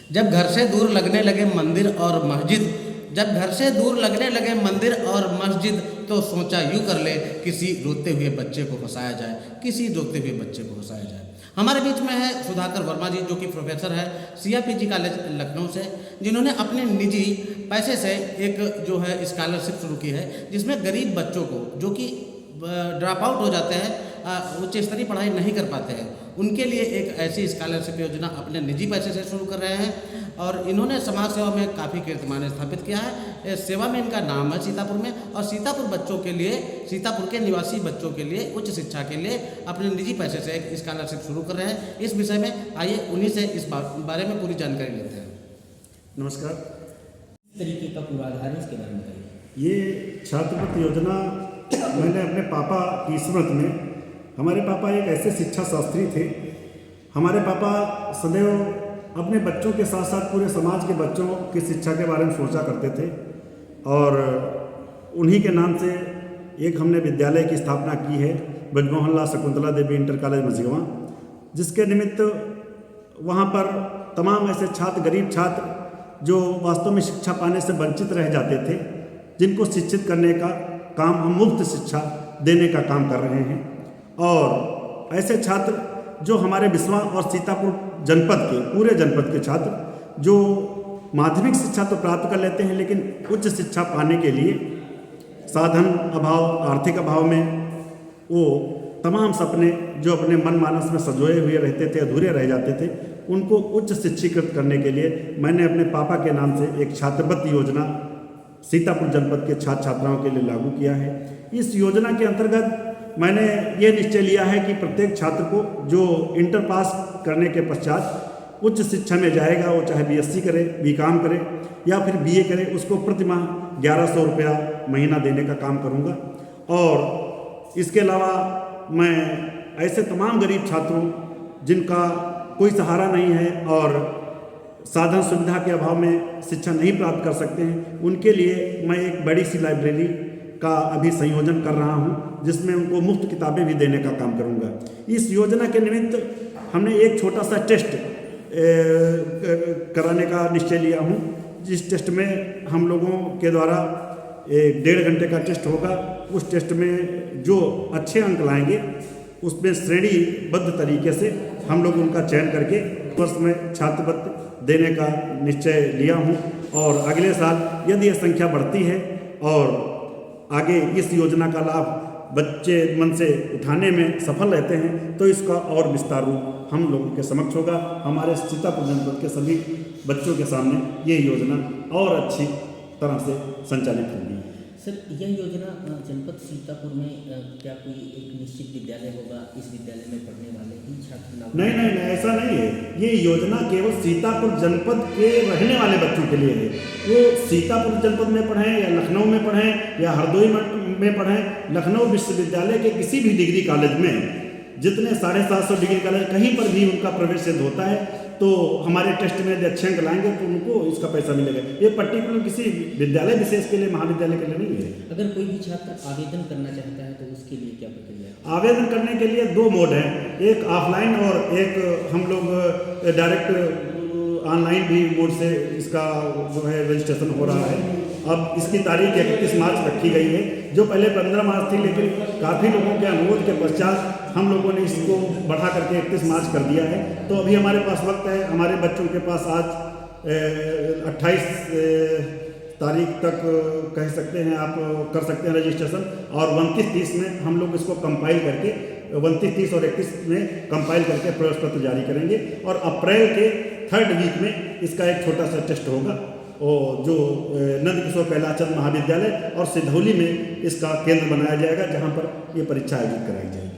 जब घर से दूर लगने लगे मंदिर और मस्जिद, जब घर से दूर लगने लगे मंदिर और मस्जिद, तो सोचा यूँ कर ले किसी रोते हुए बच्चे को हंसाया जाए, किसी रोते हुए बच्चे को हंसाया जाए। हमारे बीच में है सुधाकर वर्मा जी, जो कि प्रोफेसर है CRPG कॉलेज लखनऊ से, जिन्होंने अपने निजी पैसे से एक जो है स्कॉलरशिप शुरू की है, जिसमें गरीब बच्चों को जो कि ड्रॉप आउट हो जाते हैं, उच्च स्तरीय पढ़ाई नहीं कर पाते हैं, उनके लिए एक ऐसी स्कॉलरशिप योजना अपने निजी पैसे से शुरू कर रहे हैं। और इन्होंने समाज सेवा में काफ़ी कीर्तिमान स्थापित किया है। सेवा में इनका नाम है सीतापुर में, और सीतापुर बच्चों के लिए, सीतापुर के निवासी बच्चों के लिए उच्च शिक्षा के लिए अपने निजी पैसे से एक स्कॉलरशिप शुरू कर रहे हैं। इस विषय में आइए उन्हीं से इस बारे में पूरी जानकारी लेते हैं। नमस्कार। इस तरीके का पूर्वाधार है, इसके बारे में बताइए। ये छात्रवृत्ति योजना मैंने अपने पापा की स्मृति में, हमारे पापा एक ऐसे शिक्षा शास्त्री थे। हमारे पापा सदैव अपने बच्चों के साथ साथ पूरे समाज के बच्चों की शिक्षा के बारे में सोचा करते थे, और उन्हीं के नाम से एक हमने विद्यालय की स्थापना की है, ब्रजमोहन लाल शकुंतला देवी इंटर कॉलेज मझगवां, जिसके निमित्त वहाँ पर तमाम ऐसे छात्र, गरीब छात्र जो वास्तव में शिक्षा पाने से वंचित रह जाते थे, जिनको शिक्षित करने का काम हम मुफ्त शिक्षा देने का काम कर रहे हैं। और ऐसे छात्र जो हमारे बिस्वा और सीतापुर जनपद के, पूरे जनपद के छात्र जो माध्यमिक शिक्षा तो प्राप्त कर लेते हैं, लेकिन उच्च शिक्षा पाने के लिए साधन अभाव, आर्थिक अभाव में वो तमाम सपने जो अपने मन मानस में सजोए हुए रहते थे, अधूरे रह जाते थे, उनको उच्च शिक्षीकृत करने के लिए मैंने अपने पापा के नाम से एक छात्रवृत्ति योजना सीतापुर जनपद के छात्र छात्राओं के लिए लागू किया है। इस योजना के अंतर्गत मैंने ये निश्चय लिया है कि प्रत्येक छात्र को जो इंटर पास करने के पश्चात उच्च शिक्षा में जाएगा, वो चाहे BSc करे, BCom करे या फिर BA करे, उसको प्रति माह 1100 रुपया महीना देने का काम करूँगा। और इसके अलावा मैं ऐसे तमाम गरीब छात्रों जिनका कोई सहारा नहीं है और साधन सुविधा के अभाव में शिक्षा नहीं प्राप्त कर सकते हैं, उनके लिए मैं एक बड़ी सी लाइब्रेरी का अभी संयोजन कर रहा हूं, जिसमें उनको मुफ्त किताबें भी देने का काम करूंगा। इस योजना के निमित्त हमने एक छोटा सा टेस्ट कराने का निश्चय लिया हूं, जिस टेस्ट में हम लोगों के द्वारा 1.5 घंटे का टेस्ट होगा। उस टेस्ट में जो अच्छे अंक लाएंगे उसमें श्रेणीबद्ध तरीके से हम लोग उनका चयन करके वर्ष में छात्रवृत्ति देने का निश्चय लिया हूं। और अगले साल यदि यह संख्या बढ़ती है और आगे इस योजना का लाभ बच्चे मन से उठाने में सफल रहते हैं, तो इसका और विस्तार रूप हम लोगों के समक्ष होगा। हमारे सीतापुर जनपद के सभी बच्चों के सामने ये योजना और अच्छी तरह से संचालित होगी। सर, यह योजना जनपद सीतापुर में क्या कोई एक निश्चित विद्यालय होगा, इस विद्यालय में पढ़ने वाले ही छात्र? नहीं, ऐसा नहीं है। ये योजना केवल सीतापुर जनपद के रहने वाले बच्चों के लिए है। वो सीतापुर जनपद में पढ़ें या लखनऊ में पढ़ें या हरदोई में पढ़ें, लखनऊ विश्वविद्यालय के किसी भी डिग्री कॉलेज में, जितने 750 डिग्री कॉलेज कहीं पर भी उनका प्रवेश सिद्ध होता है, तो हमारे टेस्ट में यदि अच्छे अंक लाएंगे तो उनको इसका पैसा मिलेगा। ये पर्टिकुलर किसी विद्यालय विशेष के लिए, महाविद्यालय के लिए नहीं है। अगर कोई भी छात्र आवेदन करना चाहता है तो उसके लिए क्या प्रक्रिया है? आवेदन करने के लिए 2 मोड हैं, एक ऑफलाइन और एक हम लोग डायरेक्ट ऑनलाइन भी मोड से इसका जो है रजिस्ट्रेशन हो रहा है। अब इसकी तारीख 31 मार्च रखी गई है, जो पहले 15 मार्च थी, लेकिन काफ़ी लोगों के अनुरोध के पश्चात हम लोगों ने इसको बढ़ा करके 31 मार्च कर दिया है। तो अभी हमारे पास वक्त है, हमारे बच्चों के पास आज 28 तारीख तक कह सकते हैं आप कर सकते हैं रजिस्ट्रेशन, और 29-30 में हम लोग इसको कंपाइल करके 29, 30 और 31 में कंपाइल करके प्रवेश पत्र जारी करेंगे। और अप्रैल के 3rd वीक में इसका एक छोटा सा टेस्ट होगा, और जो नंदकिशोर कैलाशचंद महाविद्यालय और सिधौली में इसका केंद्र बनाया जाएगा, जहां पर ये परीक्षा आयोजित कराई जाएगी।